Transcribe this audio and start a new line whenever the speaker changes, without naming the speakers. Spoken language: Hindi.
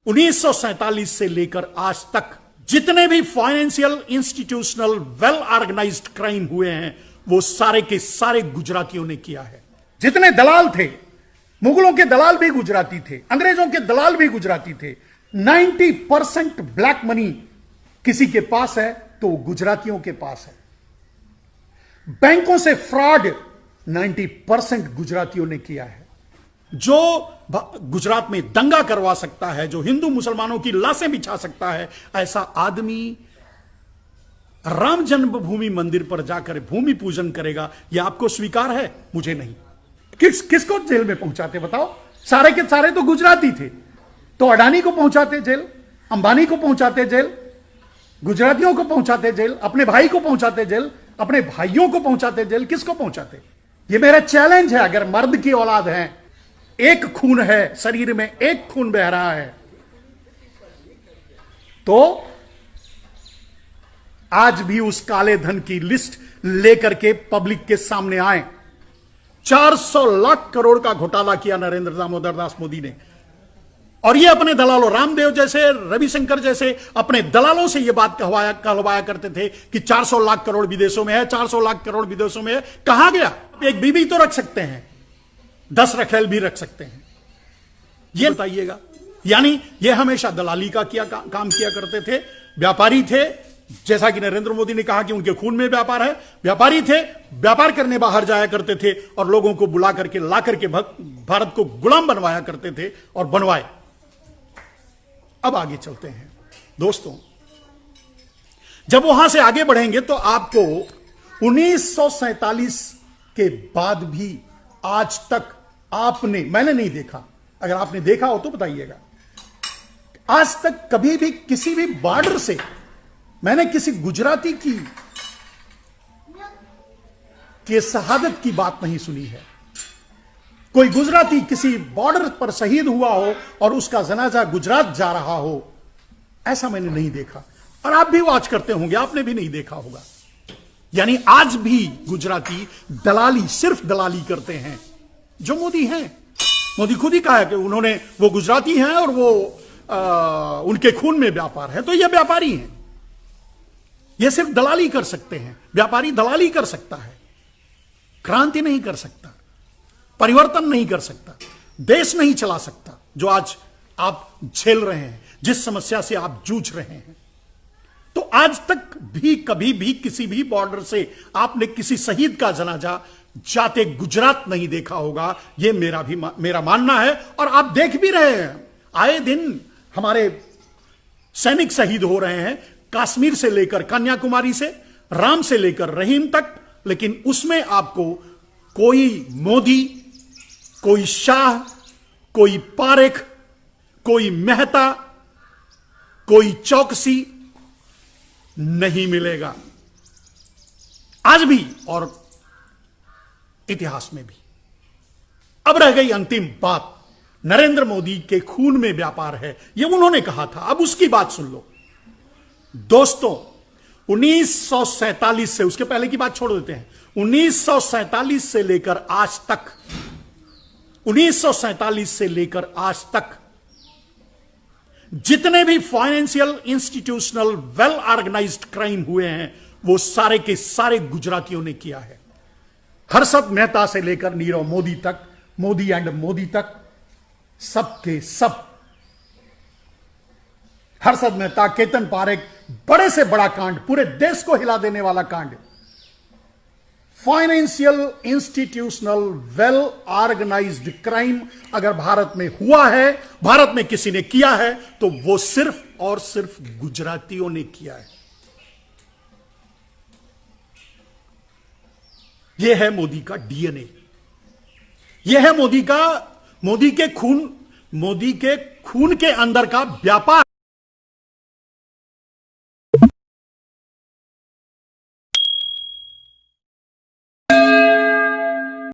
1947 से लेकर आज तक जितने भी financial institutional well organised crime हुए हैं वो सारे के सारे गुजरातियों ने किया है। जितने दलाल थे, मुगलों के दलाल भी गुजराती थे, अंग्रेजों के दलाल भी गुजराती थे। 90% ब्लैक मनी किसी के पास है तो गुजरातियों के पास है। बैंकों से फ्रॉड 90% गुजरातियों ने किया है। जो गुजरात में दंगा करवा सकता है, जो हिंदू मुसलमानों की लाशें बिछा सकता है, ऐसा आदमी राम जन्मभूमि मंदिर पर जाकर भूमि पूजन करेगा, यह आपको स्वीकार है? मुझे नहीं। किसको जेल में पहुंचाते बताओ? सारे के सारे तो गुजराती थे, तो अडानी को पहुंचाते जेल, अंबानी को पहुंचाते जेल, गुजरातियों को पहुंचाते जेल, अपने भाई को पहुंचाते जेल, अपने भाइयों को पहुंचाते जेल। किसको पहुंचाते? यह मेरा चैलेंज है। अगर मर्द की औलाद है, एक खून है शरीर में, एक खून बह रहा है, तो आज भी उस काले धन की लिस्ट लेकर के पब्लिक के सामने आए। 400 लाख करोड़ का घोटाला किया नरेंद्र दामोदर दास मोदी ने, और ये अपने दलालों, रामदेव जैसे, रविशंकर जैसे अपने दलालों से ये बात कहलवाया करते थे कि 400 लाख करोड़ विदेशों में है, 400 लाख करोड़ विदेशों में है। कहां गया? एक बीबी तो रख सकते हैं, 10 रखेल भी रख सकते हैं। ये बताइएगा। यानी ये हमेशा दलाली का काम किया करते थे, व्यापारी थे। जैसा कि नरेंद्र मोदी ने कहा कि उनके खून में व्यापार है, व्यापारी थे, व्यापार करने बाहर जाया करते थे और लोगों को बुला करके ला करके भारत को गुलाम बनवाया करते थे और बनवाए। अब आगे चलते हैं दोस्तों। जब वहां से आगे बढ़ेंगे तो आपको 1947 के बाद भी आज तक मैंने नहीं देखा, अगर आपने देखा हो तो बताइएगा, आज तक कभी भी किसी भी बॉर्डर से मैंने किसी गुजराती की शहादत की बात नहीं सुनी है। कोई गुजराती किसी बॉर्डर पर शहीद हुआ हो और उसका जनाजा गुजरात जा रहा हो, ऐसा मैंने नहीं देखा। और आप भी वॉच करते होंगे, आपने भी नहीं देखा होगा। यानी आज भी गुजराती दलाली, सिर्फ दलाली करते हैं। जो मोदी हैं, मोदी खुद ही कहा है कि वो गुजराती हैं और वो उनके खून में व्यापार है, तो ये व्यापारी हैं। ये सिर्फ दलाली कर सकते हैं। व्यापारी दलाली कर सकता है, क्रांति नहीं कर सकता, परिवर्तन नहीं कर सकता, देश नहीं चला सकता। जो आज आप झेल रहे हैं, जिस समस्या से आप जूझ रहे हैं, तो आज तक भी कभी भी किसी भी बॉर्डर से आपने किसी शहीद का जनाजा जाते गुजरात नहीं देखा होगा। यह मेरा मानना है। और आप देख भी रहे हैं, आए दिन हमारे सैनिक शहीद हो रहे हैं, कश्मीर से लेकर कन्याकुमारी से, राम से लेकर रहीम तक। लेकिन उसमें आपको कोई मोदी, कोई शाह, कोई पारेख, कोई मेहता, कोई चौकसी नहीं मिलेगा, आज भी और इतिहास में भी। अब रह गई अंतिम बात। नरेंद्र मोदी के खून में व्यापार है, यह उन्होंने कहा था। अब उसकी बात सुन लो दोस्तों। 1947 से, उसके पहले की बात छोड़ देते हैं, 1947 से लेकर आज तक, 1947 से लेकर आज तक जितने भी financial institutional well organised crime हुए हैं वो सारे के सारे गुजरातियों ने किया है। हर्षद मेहता से लेकर नीरव मोदी तक, मोदी एंड मोदी तक, सबके सब। हर्षद मेहता, केतन पारेख, बड़े से बड़ा कांड, पूरे देश को हिला देने वाला कांड। Financial institutional well organised crime अगर भारत में हुआ है, भारत में किसी ने किया है, तो वो सिर्फ और सिर्फ गुजरातियों ने किया है। यह है मोदी का डीएनए, यह है मोदी के खून के अंदर का व्यापार।